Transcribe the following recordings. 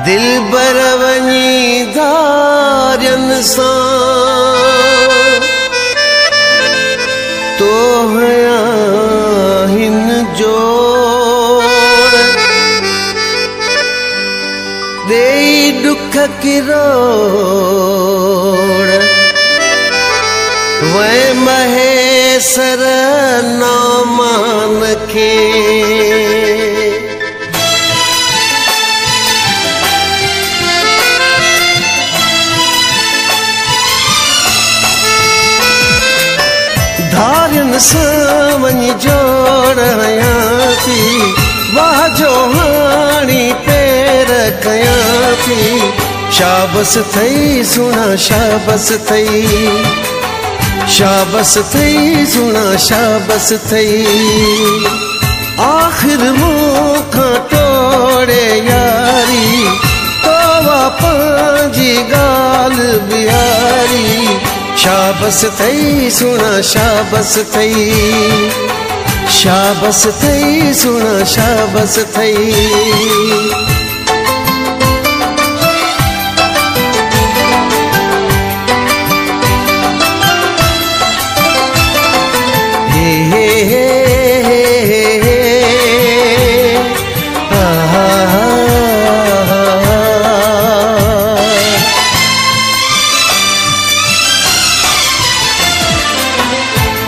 दिल बर वञी धारियन सां तो हया हिन जोड़ देई दुख किरोड़ वै महेसर नामान खे धारियन सां वञी जोड़िया थी वाह जो हाणी पैर कयां थी शाबस थई सुना शाबस थई शाबस थई सुना शाबस थई आखिर मूंखां तोड़े यारी तो पंहिंजी ॻाल्हि बिहारी शाबस थई सुना शाबस थई शाबस थई सुना शाबस थई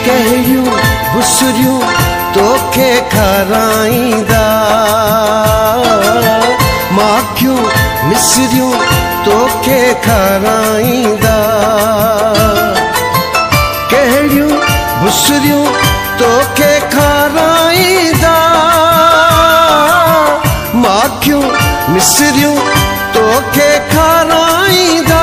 कहियूं बुसरियूं तोखे खाराईंदा माखियूं मिसरियूं तोखे खाराईंदा कहियूं बुसरियूं तोखे खाराईंदा माखियूं मिसरियूं तोखे खाराईंदा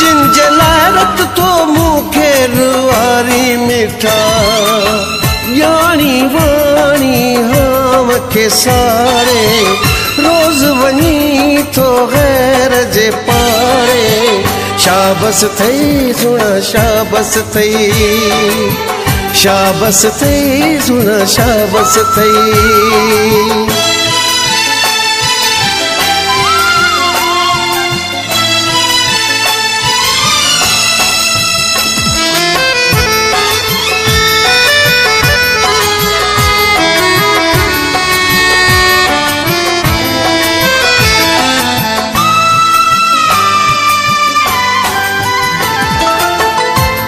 जिन जे लाइ रत तो मूंखे रुआरी मिठा यानी वाणी हम के सारे रोज वनी तो गैर जे पारे शाबस थई सुना शाबस थई शाबस थई सुना शाबस थई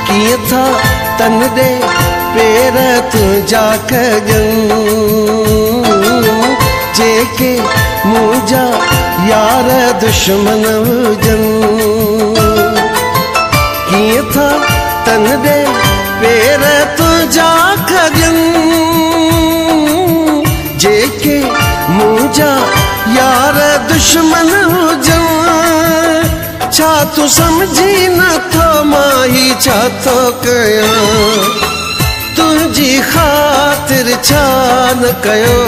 किए था तन दे पेर तुझा कजन जेके मुझा यार दुश्मन हुजन किए था तन दे पेर तुझा कजन जेके मुझा यार दुश्मन हुजन छा तू समझी न थो माही छा थो कयां तुझी खातिर छा न कयो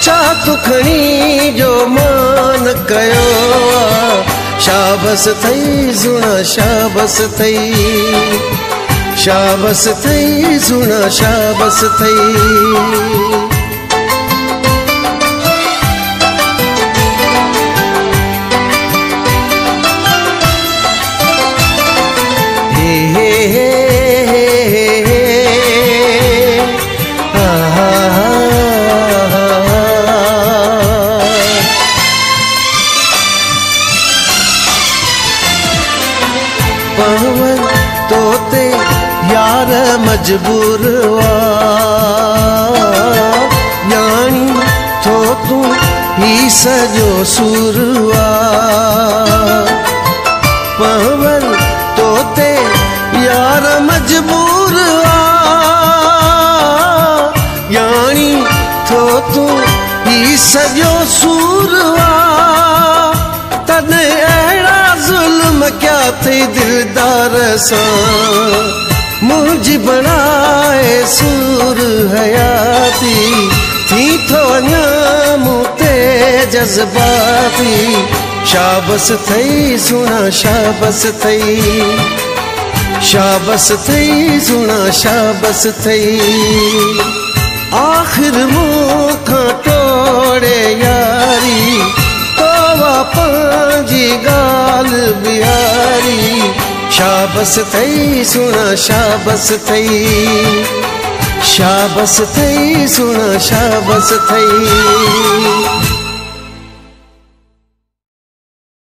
छा तू खणी जो मान कयो शाबस थई सुना शाबस थई शाबस थई सुना शाबस थई पवन तोते यार मजबूर यानी थो तू ही सजो सुरवा पवन तोते यार मजबूर यानी थो तू ही सजो सुरवा तन अहिड़ा जुल्म क्या थी दिलदार सां मुझी बनाए सूर हयाती थी थो अञा मूं ते जज़्बाती शाबस थई सुना शाबस थई शाबस थई सुना शाबस थई आखिर मूंखां तोड़े यारी गाल बिहारी शाबस थई सुना शाबस थई शाबस थई सुना शाबस थई।